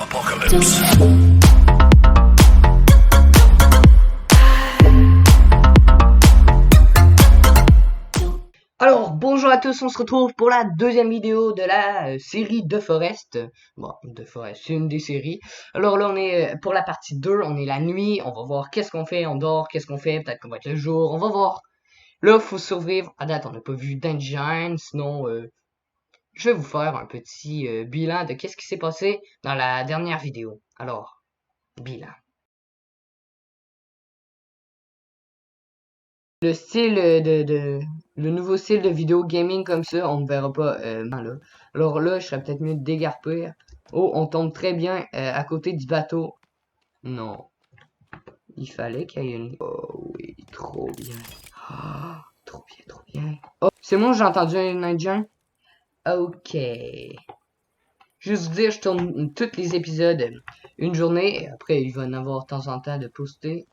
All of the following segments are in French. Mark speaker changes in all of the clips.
Speaker 1: Apocalypse.
Speaker 2: Alors, bonjour à tous, on se retrouve pour la deuxième vidéo de la série de Forest. Bon, de Forest, c'est une des séries. Alors là, on est pour la partie 2, on est la nuit, on va voir qu'est-ce qu'on fait, on dort, qu'est-ce qu'on fait, peut-être qu'on va être le jour, on va voir. Là, faut survivre. À date, on n'a pas vu d'engine, sinon, je vais vous faire un petit bilan de qu'est-ce qui s'est passé dans la dernière vidéo. Alors, bilan. Le style le nouveau style de vidéo gaming comme ça, on ne verra pas là. Alors là, je serais peut-être mieux de dégarpir. Oh, on tombe très bien à côté du bateau. Non. Il fallait qu'il y ait une... Oh oui, trop bien. Ah, trop bien, trop bien. Oh, c'est moi, j'ai entendu un indien? Ok. Juste vous dire, je tourne tous les épisodes une journée. Et après, il va en avoir de temps en temps de poster.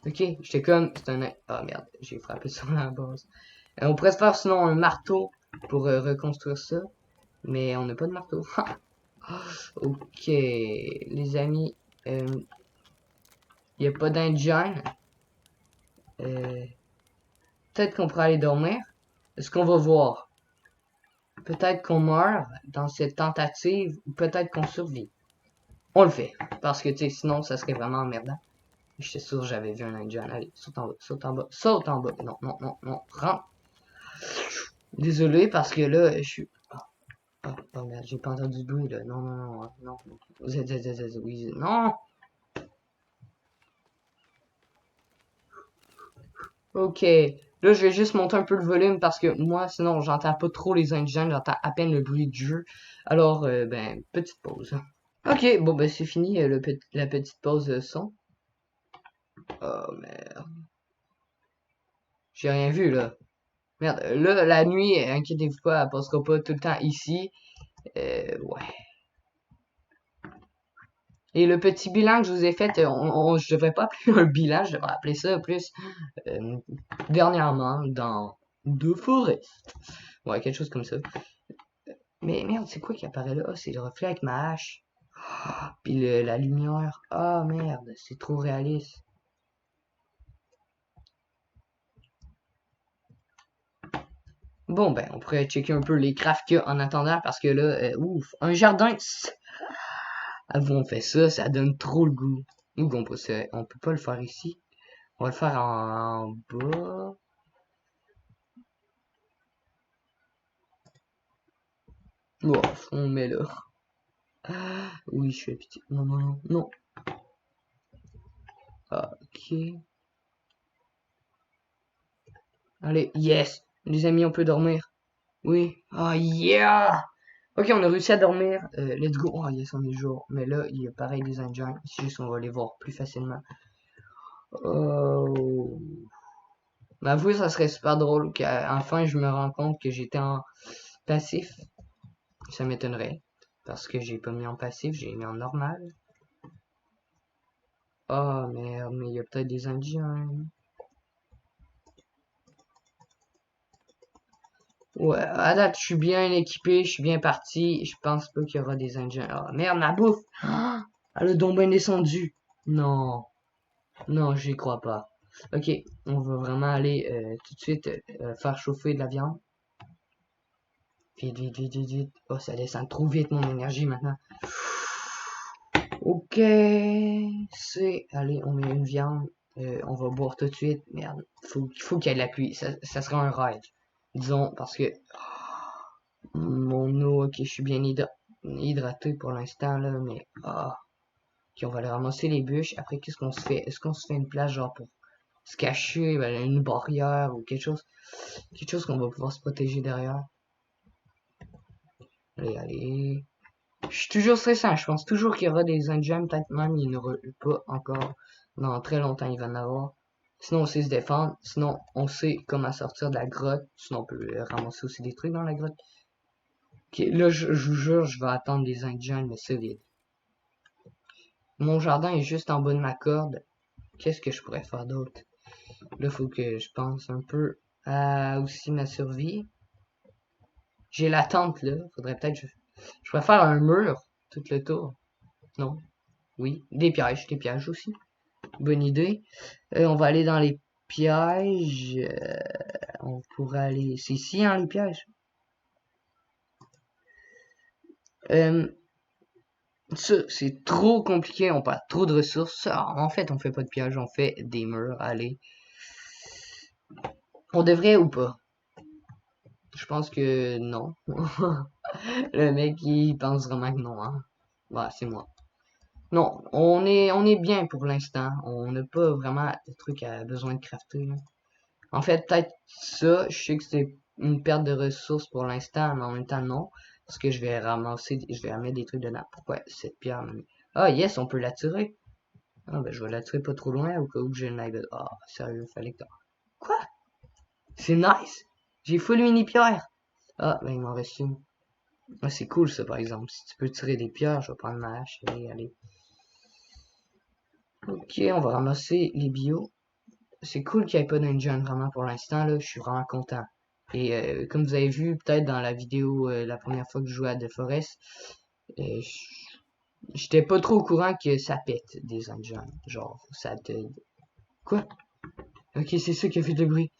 Speaker 2: Ok, j'étais comme... C'est un... Ah merde, j'ai frappé sur la base. On pourrait se faire sinon un marteau pour reconstruire ça. Mais on n'a pas de marteau. Ok, les amis. Il n'y a pas d'indigène. Peut-être qu'on pourrait aller dormir. Est-ce qu'on va voir? Peut-être qu'on meurt dans cette tentative. Ou peut-être qu'on survit. On le fait. Parce que, tu sais, sinon, ça serait vraiment emmerdant. J'étais sûr que j'avais vu un indigène. Allez, saute en bas, saute en bas, saute en bas. Non, non, non, non, rentre. Désolé, parce que là, je suis... Oh merde, j'ai pas entendu de bruit là. Non, non, non, non. Oui, non. Ok. Là, je vais juste monter un peu le volume parce que moi, sinon, j'entends pas trop les indigènes, j'entends à peine le bruit du jeu. Alors, ben, petite pause. Ok, bon, ben, c'est fini la petite pause son. Oh merde. J'ai rien vu là. Merde, là, la nuit, inquiétez-vous pas, elle passera pas tout le temps ici. Ouais. Et le petit bilan que je vous ai fait, je devrais pas appeler un bilan, je devrais appeler ça plus dernièrement dans deux forêts. Ouais, quelque chose comme ça. Mais merde, c'est quoi qui apparaît là? Ah, c'est le reflet avec ma hache. Puis la lumière. Ah merde, c'est trop réaliste. Bon ben, on pourrait checker un peu les crafts qu'il y a en attendant parce que là, ouf, un jardin. Avant on fait ça, ça donne trop le goût. Ou on peut pas le faire ici. On va le faire en bas. Ouf, on met là. Ah, oui, je fais pitié. Non, non, non, non. Ok. Allez, yes. Les amis, on peut dormir. Oui. Ah, yeah. Ok, on a réussi à dormir. Let's go. Oh, yes, on est jour. Mais là, il y a pareil des Indiens. Ici, juste, on va les voir plus facilement. Oh. Mais avouez, ça serait super drôle qu'enfin je me rends compte que j'étais en passif. Ça m'étonnerait. Parce que j'ai pas mis en passif, j'ai mis en normal. Oh merde, mais il y a peut-être des Indiens. Ouais, à date, je suis bien équipé, je suis bien parti. Je pense pas qu'il y aura des Indiens. Ah, merde, ma bouffe! Ah, elle a donc bien descendu. Non, non, j'y crois pas. Ok, on va vraiment aller tout de suite faire chauffer de la viande. Vite, vite, vite, vite, vite. Oh, ça descend trop vite mon énergie maintenant. Ok, c'est... Allez, on met une viande. On va boire tout de suite. Merde, faut qu'il y ait de la pluie. Ça sera un rêve. Disons, parce que... Mon eau, ok, je suis bien hydraté pour l'instant, là, mais... Ah. Ok, on va aller ramasser les bûches. Après, qu'est-ce qu'on se fait? Est-ce qu'on se fait une place, genre, pour se cacher, ben, une barrière ou quelque chose? Quelque chose qu'on va pouvoir se protéger derrière. Allez, allez. Je suis toujours stressant. Je pense toujours qu'il y aura des Indiens. Peut-être même il n'y en aura pas encore. Dans très longtemps, il va en avoir. Sinon, on sait se défendre. Sinon, on sait comment sortir de la grotte. Sinon, on peut ramasser aussi des trucs dans la grotte. Ok, là, je vous jure, je vais attendre des Indiens, mais c'est vide. Mon jardin est juste en bas de ma corde. Qu'est-ce que je pourrais faire d'autre? Là, faut que je pense un peu à aussi ma survie. J'ai la tente, là. Faudrait peut-être... Je pourrais faire un mur tout le tour. Non. Oui. Des pièges aussi. Bonne idée. On va aller dans les pièges. On pourrait aller... C'est ici, hein, les pièges. Ça, c'est trop compliqué, on perd trop de ressources. Alors, en fait, on fait pas de pièges, on fait des murs. Allez. On devrait ou pas? Je pense que non. Le mec, il pense vraiment que non, hein. Ouais, c'est moi. Non, on est bien pour l'instant. On n'a pas vraiment de trucs à besoin de crafter, là. En fait, peut-être ça, je sais que c'est une perte de ressources pour l'instant, mais en même temps, non. Parce que je vais ramener des trucs dedans. Pourquoi cette pierre? Ah, yes, on peut l'attirer. Ah, ben, je vais l'attirer pas trop loin au cas où que j'ai une live. Ah, sérieux, fallait que... Quoi? C'est nice! J'ai full mini pierre! Ah, ben, il m'en reste une. Ah, c'est cool, ça, par exemple. Si tu peux tirer des pierres, je vais prendre ma hache. Allez, allez. Ok, on va ramasser les bios. C'est cool qu'il n'y ait pas d'engine vraiment pour l'instant, là. Je suis vraiment content. Et comme vous avez vu peut-être dans la vidéo, la première fois que je jouais à The Forest, euh, j'étais pas trop au courant que ça pète des engines. Genre, ça te... Quoi? Ok, c'est ça qui a fait le bruit.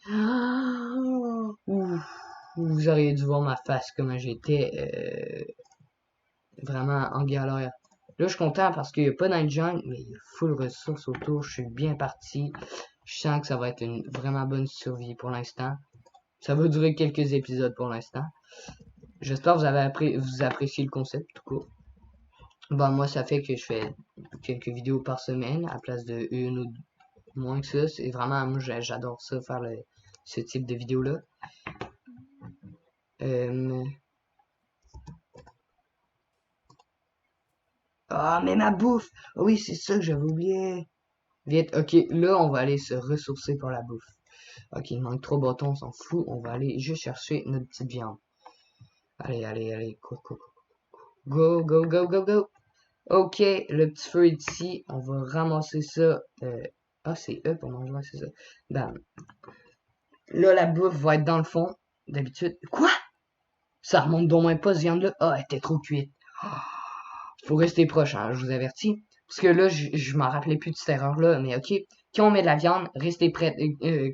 Speaker 2: Ouh, vous auriez dû voir ma face, comment j'étais vraiment en galère. Là, je suis content parce qu'il n'y a pas d'engine, mais il y a full ressources autour. Je suis bien parti. Je sens que ça va être une vraiment bonne survie pour l'instant. Ça va durer quelques épisodes pour l'instant. J'espère que vous appréciez le concept, tout court. Bon, moi, ça fait que je fais quelques vidéos par semaine, à place de une ou moins que ça. C'est vraiment, moi, j'adore ça, faire ce type de vidéo-là. Ah, mais ma bouffe! Oh oui, c'est ça que j'avais oublié. Vite, ok, là, on va aller se ressourcer pour la bouffe. Ok, il manque 3 bâtons, on s'en fout. On va aller juste chercher notre petite viande. Allez, allez, allez, go, go, go, go, go, go, go. Ok, le petit feu est ici. On va ramasser ça. Ah, c'est E pour manger, c'est ça. Bam. Là, la bouffe va être dans le fond. D'habitude. Quoi? Ça remonte d'au moins pas ce viande-là. Ah, elle était trop cuite. Faut rester proche, hein, je vous avertis. Parce que là, je m'en rappelais plus de cette erreur-là. Mais ok, quand on met de la viande, restez prête.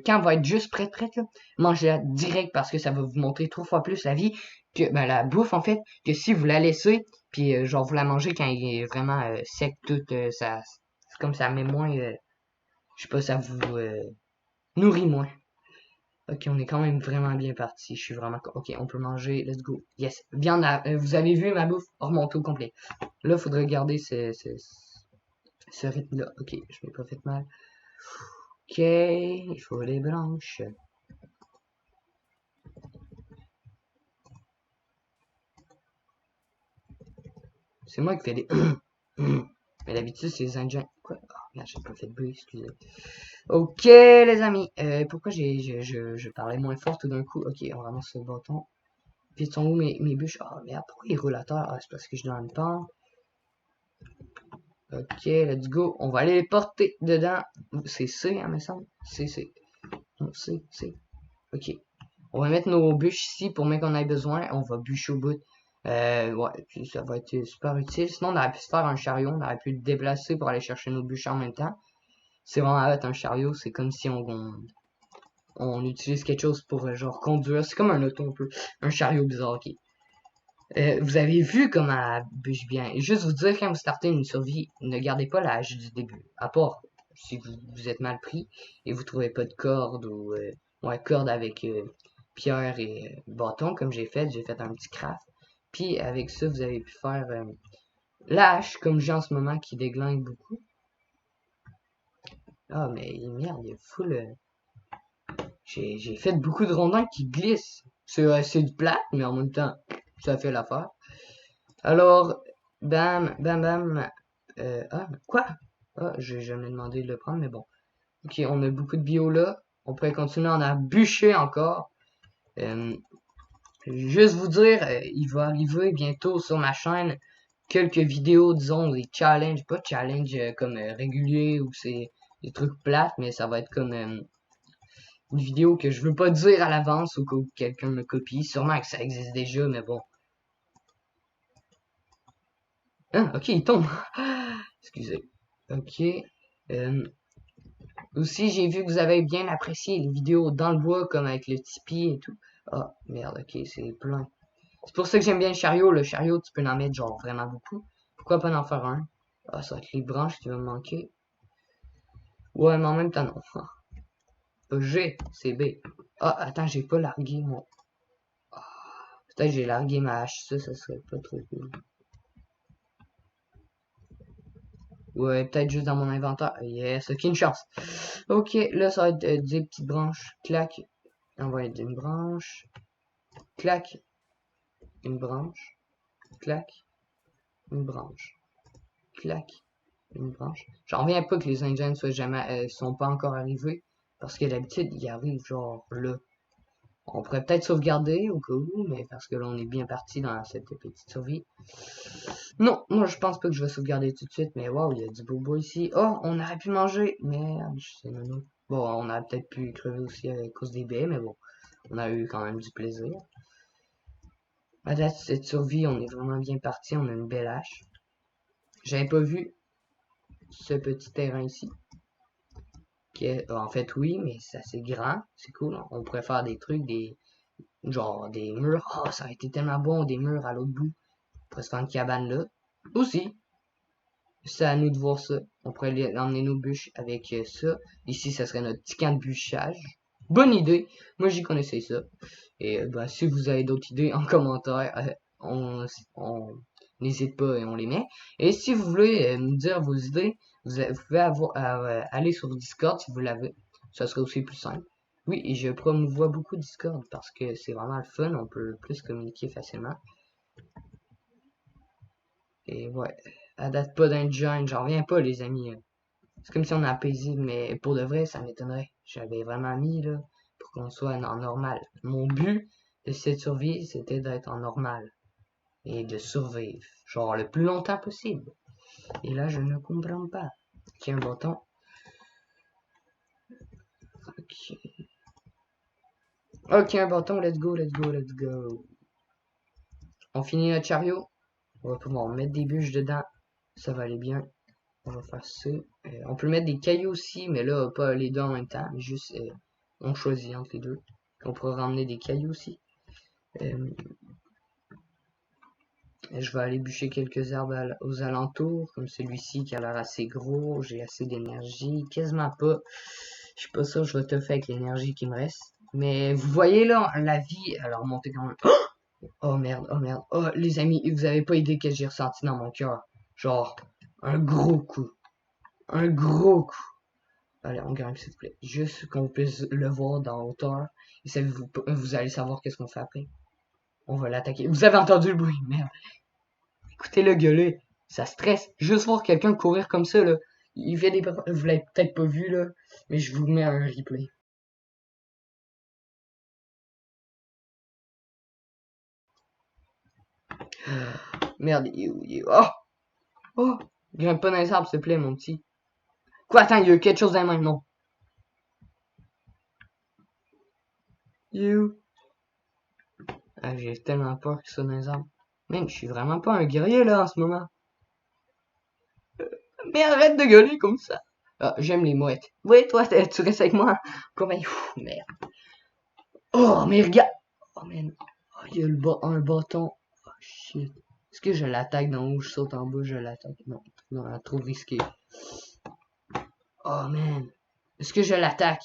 Speaker 2: Quand elle va être juste prête, là, mangez-la direct parce que ça va vous montrer 3 fois plus la vie que ben, la bouffe, en fait, que si vous la laissez, puis genre vous la mangez quand il est vraiment sec, tout, ça, c'est comme ça met moins, je sais pas, ça vous nourrit moins. Ok, on est quand même vraiment bien parti. Je suis vraiment... Ok, on peut manger. Let's go. Yes. Viande, vous avez vu ma bouffe remonter au complet. Là, il faudrait garder ce rythme-là. Ok, je m'ai pas fait mal. Ok, il faut les branches. C'est moi qui fais des... Mais d'habitude, c'est les Indiens. Quoi? Oh, merde, j'ai pas fait de bruit, excusez. Ok, les amis. Pourquoi je parlais moins fort tout d'un coup? Ok, on ramasse ce bâton. Puis, sont où mes bûches? Ah, merde, pourquoi ils roulent à terre? Ah, c'est parce que je dois en pente. Ok, let's go. On va aller les porter dedans. C'est C, hein, me semble. C. Non, C. Ok. On va mettre nos bûches ici pour même qu'on ait besoin. On va bûcher au bout. Ouais, puis ça va être super utile. Sinon, on aurait pu se faire un chariot. On aurait pu le déplacer pour aller chercher nos bûches en même temps. C'est vraiment hot, un chariot. C'est comme si on utilise quelque chose pour genre conduire. C'est comme un auto un peu. Un chariot bizarre, ok. Vous avez vu comment elle bûche bien. Et juste vous dire, quand vous startez une survie, ne gardez pas la hache du début. À part si vous êtes mal pris et vous trouvez pas de corde ou ouais, corde avec pierre et bâton, comme j'ai fait. J'ai fait un petit craft. Puis avec ça, vous avez pu faire la hache, comme j'ai en ce moment, qui déglingue beaucoup. Ah, mais merde, il est full. J'ai fait beaucoup de rondins qui glissent. C'est du plat, mais en même temps, ça fait l'affaire. Alors, bam, bam, bam. Ah, quoi? Ah, j'ai jamais demandé de le prendre, mais bon. Ok, on a beaucoup de bio là. On pourrait continuer à en bûcher encore. Juste vous dire, il va arriver bientôt sur ma chaîne quelques vidéos, disons, des challenges. Pas challenge comme régulier ou c'est des trucs plates, mais ça va être comme une vidéo que je veux pas dire à l'avance ou que quelqu'un me copie. Sûrement que ça existe déjà, mais bon. Ah, ok, il tombe. excusez. Ok. Aussi, j'ai vu que vous avez bien apprécié les vidéos dans le bois, comme avec le Tipeee et tout. Ah, merde, ok, c'est plein. C'est pour ça que j'aime bien le chariot. Le chariot, tu peux en mettre genre vraiment beaucoup. Pourquoi pas en faire un? Ah, ça va être les branches qui vont me manquer. Ouais, mais en même temps, non. G, c'est B. Ah, attends, j'ai pas largué mon... Peut-être j'ai largué ma hache, ça serait pas trop cool. Ouais, peut-être juste dans mon inventaire. Yes, ok, une chance. Ok, là, ça va être des petites branches. Clac. On va être une branche. Clac. Une branche. Clac. Une branche. Clac. Une branche. J'en reviens pas que les Indiens soient jamais, sont pas encore arrivés. Parce que d'habitude, ils arrivent genre là. On pourrait peut-être sauvegarder au cas où, mais parce que là, on est bien parti dans cette petite survie. Non, moi, je pense pas que je vais sauvegarder tout de suite, mais waouh, il y a du bobo ici. Oh, on aurait pu manger. Merde, je sais non. Bon, on aurait peut-être pu crever aussi à cause des baies, mais bon, on a eu quand même du plaisir. À date, cette survie, on est vraiment bien parti, on a une belle hache. J'avais pas vu ce petit terrain ici. En fait, oui, mais c'est assez grand, c'est cool. On pourrait faire des trucs, genre des murs. Oh, ça aurait été tellement bon, des murs à l'autre bout. On pourrait se faire une cabane là. Aussi, c'est à nous de voir ça. On pourrait emmener nos bûches avec ça. Ici, ça serait notre petit camp de bûchage. Bonne idée. Moi, j'y connaissais ça. Et bah, si vous avez d'autres idées en commentaire, on n'hésite pas et on les met. Et si vous voulez me dire vos idées, vous pouvez aller sur Discord si vous l'avez. Ça serait aussi plus simple. Oui, et je promouvois beaucoup Discord parce que c'est vraiment le fun. On peut plus communiquer facilement. Et ouais, à date pas d'un join, j'en reviens pas les amis. C'est comme si on a paisible, mais pour de vrai, ça m'étonnerait. J'avais vraiment mis là pour qu'on soit en normal. Mon but de cette survie, c'était d'être en normal et de survivre, genre le plus longtemps possible. Et là, je ne comprends pas. Ok, un bâton. Ok. Ok, un bâton, let's go, let's go, let's go. On finit notre chariot. On va pouvoir mettre des bûches dedans. Ça va aller bien. On va faire ça. On peut mettre des cailloux aussi, mais là, pas les deux en même temps, mais juste on choisit entre les deux. On pourrait ramener des cailloux aussi. Je vais aller bûcher quelques arbres aux alentours, comme celui-ci qui a l'air assez gros. J'ai assez d'énergie. Quasiment pas. Je suis pas sûr, je vais te faire avec l'énergie qui me reste. Mais vous voyez là, la vie, alors monter quand même. Oh merde, oh merde. Oh les amis, vous avez pas idée que j'ai ressenti dans mon cœur. Genre, un gros coup. Un gros coup. Allez, on grimpe s'il vous plaît. Juste qu'on puisse le voir dans hauteur. Et vous allez savoir qu'est-ce qu'on fait après. On va l'attaquer. Vous avez entendu le bruit, merde. Écoutez-le gueuler. Ça stresse. Juste voir quelqu'un courir comme ça, là. Il fait des... Vous l'avez peut-être pas vu, là. Mais je vous mets un replay. Merde, Oh! Oh! Grimpe pas dans les arbres, s'il te plaît, mon petit. Quoi, attends, il y a quelque chose dans les mains, non. You. Ah, j'ai tellement peur qu'il soit dans les arbres. Man, je suis vraiment pas un guerrier, là, en ce moment. Mais arrête de gueuler comme ça. Ah, j'aime les mouettes. Oui, toi, tu restes avec moi. Combien? Merde. Oh, mais regarde. Oh, man. Oh, il y a un bâton. Oh, shit. Est-ce que je l'attaque d'en haut, je saute en bas, je l'attaque? Non. Non, trop risqué. Oh, man. Est-ce que je l'attaque?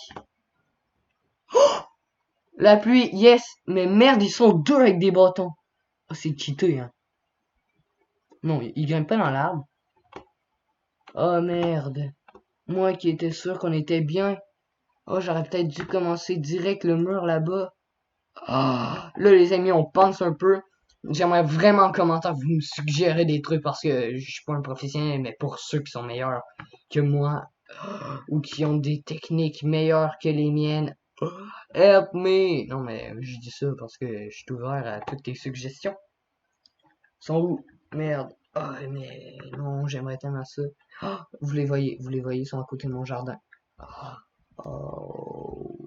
Speaker 2: Oh! La pluie, yes. Mais merde, ils sont deux avec des bâtons. Oh, c'est cheaté, hein. Non, ils grimpent pas dans l'arbre. Oh, merde. Moi qui étais sûr qu'on était bien. Oh, j'aurais peut-être dû commencer direct le mur là-bas. Ah, là, les amis, on pense un peu. J'aimerais vraiment en commentaire vous me suggérer des trucs parce que je suis pas un professionnel, mais pour ceux qui sont meilleurs que moi ou qui ont des techniques meilleures que les miennes, help me! Non, mais je dis ça parce que je suis ouvert à toutes tes suggestions. Ils sont où? Merde. Ah, mais non, j'aimerais tellement ça. Ah, vous les voyez, ils sont à côté de mon jardin. Ah, oh.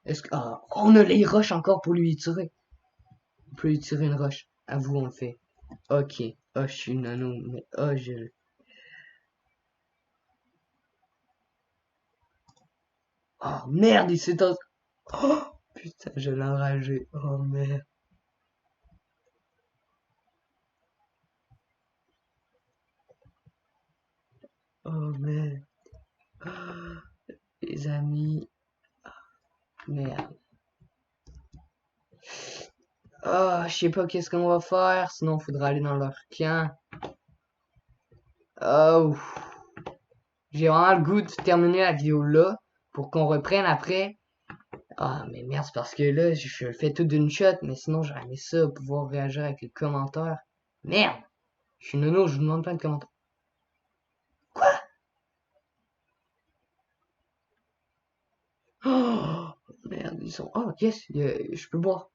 Speaker 2: Est-ce que... Ah, on a les roches encore pour lui tirer. On peut lui tirer une roche. À vous, on le fait. Ok. Oh, je suis nano, mais oh, je... Oh, merde, il s'est... Oh, putain, je l'ai enragé. Oh, merde. Oh, merde. Les amis. Merde. Oh, je sais pas qu'est-ce qu'on va faire, sinon il faudra aller dans leur camp. Oh, j'ai vraiment le goût de terminer la vidéo là, pour qu'on reprenne après. Ah, mais merde, c'est parce que là, je le fais tout d'une shot, mais sinon j'aurais aimé ça, pouvoir réagir avec les commentaires. Merde! Je suis nono, je vous demande plein de commentaires. Quoi? Oh, merde, ils sont... Oh, yes, je peux boire.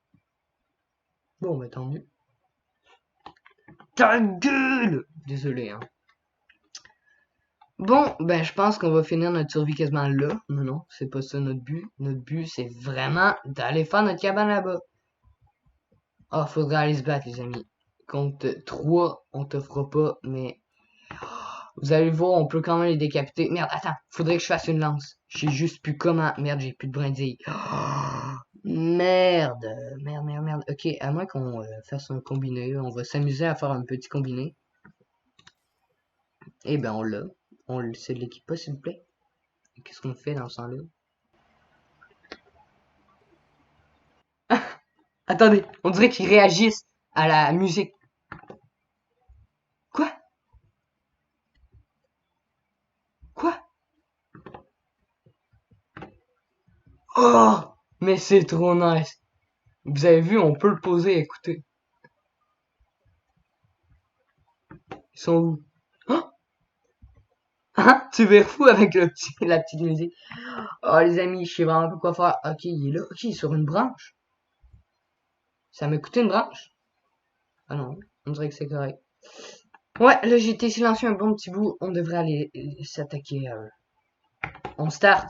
Speaker 2: Bon, mais tant mieux. Ta gueule! Désolé, hein. Bon, ben je pense qu'on va finir notre survie quasiment là. Non, non, c'est pas ça notre but. Notre but, c'est vraiment d'aller faire notre cabane là-bas. Ah, faudra aller se battre, les amis. Contre 3, on te fera pas, mais... Vous allez voir, on peut quand même les décapiter. Merde, attends, faudrait que je fasse une lance. Je sais juste plus comment. Merde, j'ai plus de brindilles. Merde, merde, merde, merde. Ok, à moins qu'on fasse un combiné, on va s'amuser à faire un petit combiné. Eh ben, on l'a. C'est de l'équipe pas, s'il vous plaît. Qu'est-ce qu'on fait dans ce temps-là? Attendez, on dirait qu'ils réagissent à la musique. Quoi? Quoi? Oh! Mais c'est trop nice. Vous avez vu, on peut le poser et écouter. Ils sont où? Oh! Hein? Tu veux fou avec la petite musique. Oh les amis, je sais vraiment pas quoi faire. Ok, il est là. Ok, il est sur une branche. Ça m'a coûté une branche? Ah non, on dirait que c'est correct. Ouais, là j'ai été silencieux un bon petit bout. On devrait aller s'attaquer à eux. On start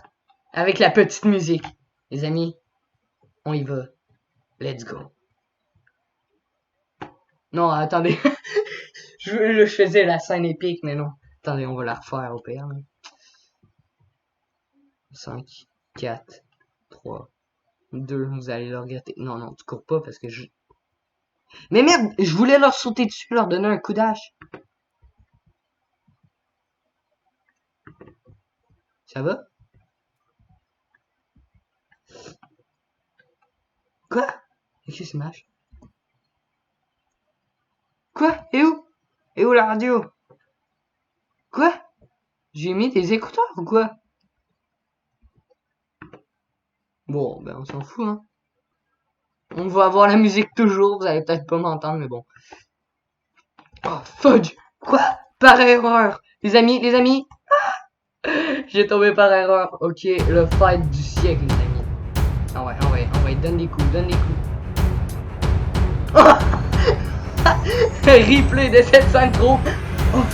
Speaker 2: avec la petite musique. Les amis, on y va. Let's go. Non, attendez. je faisais la scène épique, mais non. Attendez, on va la refaire au pire. 5, 4, 3, 2, vous allez le regretter. Non, non, tu cours pas parce que je... Mais merde, je voulais leur sauter dessus, leur donner un coup d'âge. Ça va? Quoi? Qu'est-ce qui se marche? Quoi? Et où? Et où la radio? Quoi? J'ai mis des écouteurs ou quoi? Bon, ben on s'en fout, hein. On va avoir la musique toujours, vous allez peut-être pas m'entendre, mais bon. Oh, fudge! Quoi? Par erreur! Les amis, j'ai tombé par erreur. Ok, le fight du siècle, les amis. Ah ouais, donne des coups, donne des coups. Oh! Replay de cette synchro. Oh.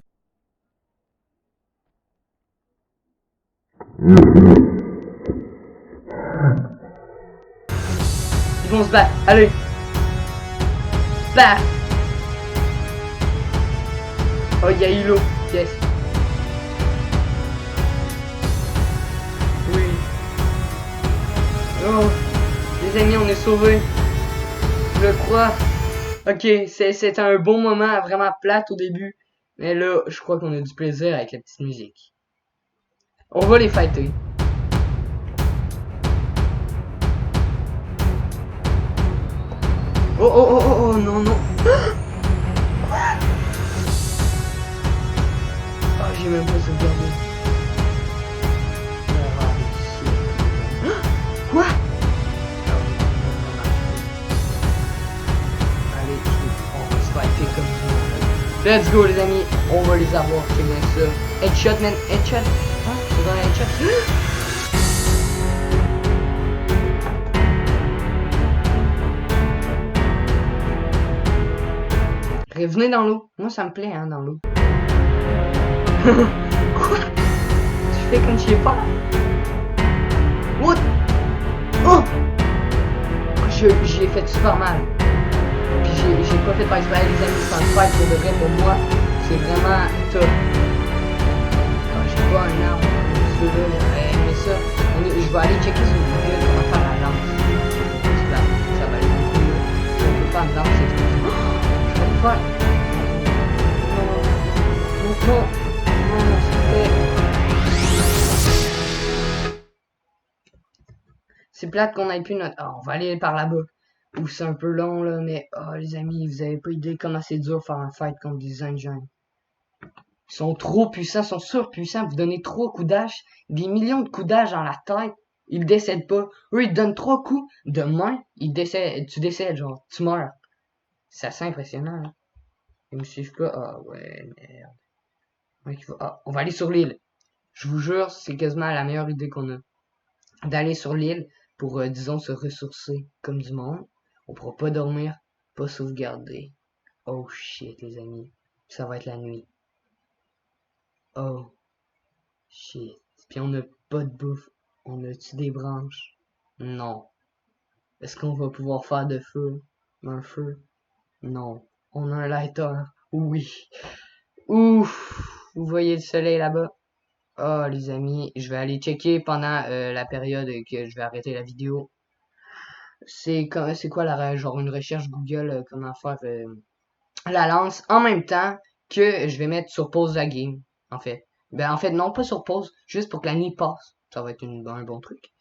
Speaker 2: Ils vont se battre, allez. Bah. Oh, il y a Hilo, yes. Oui. Oh, les amis, on est sauvés. Je le crois. Ok, c'est un bon moment, vraiment plate au début. Mais là, je crois qu'on a du plaisir avec la petite musique. On va les fighter. Oh, oh, oh, oh, oh, non, non. Quoi? Oh, j'ai même pas sauvegardé. Quoi? Allez, on va se fighter comme ça. Let's go, les amis. On va les avoir, c'est bien ça. Headshot, man. Headshot. Hein? C'est dans headshot. Revenez dans l'eau. Moi, ça me plaît, hein, dans l'eau. Quoi? Tu fais comme tu es pas? What? Oh! J'y ai fait super mal. Puis j'ai pas fait par exprès, les amis, c'est un fight pour de vrai pour moi. C'est vraiment top. J'ai pas un arbre comme ceux-là, mais ça, je vais aller checker sur Google comment faire la lance. Ça va aller beaucoup mieux. On peut faire une lance, c'est tout. Je vais le faire. Non, c'est plate qu'on ait plus notre... Ah, on va aller par là-bas. Ou c'est un peu long, là, mais... Oh, les amis, vous avez pas idée comment c'est dur faire un fight contre des Indiens. Ils sont trop puissants, ils sont surpuissants. Vous donnez 3 coups d'âge, des millions de coups d'âge dans la tête. Ils décèdent pas. Eux, ils te donnent 3 coups de main, ils décèdent, tu décèdes, genre, tu meurs. C'est assez impressionnant, hein. Ils me suivent pas. Ah, ouais, merde. Ah, on va aller sur l'île. Je vous jure, c'est quasiment la meilleure idée qu'on a. D'aller sur l'île pour, disons, se ressourcer comme du monde. On pourra pas dormir, pas sauvegarder. Oh shit, les amis. Ça va être la nuit. Oh shit. Puis on n'a pas de bouffe. On a-tu des branches? Non. Est-ce qu'on va pouvoir faire de feu? Un feu? Non. On a un lighter? Oui. Ouf! Vous voyez le soleil là-bas? Oh les amis, je vais aller checker pendant la période que je vais arrêter la vidéo. C'est quoi genre une recherche Google, comment faire la lance en même temps que je vais mettre sur pause la game, en fait. Ben en fait non, pas sur pause, juste pour que la nuit passe. Ça va être un bon truc.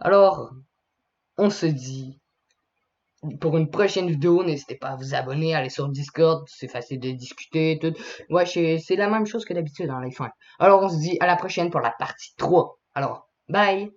Speaker 2: Alors, on se dit pour une prochaine vidéo, n'hésitez pas à vous abonner, aller sur Discord, c'est facile de discuter, tout. Ouais, c'est la même chose que d'habitude dans les fins. Alors on se dit à la prochaine pour la partie 3. Alors, bye!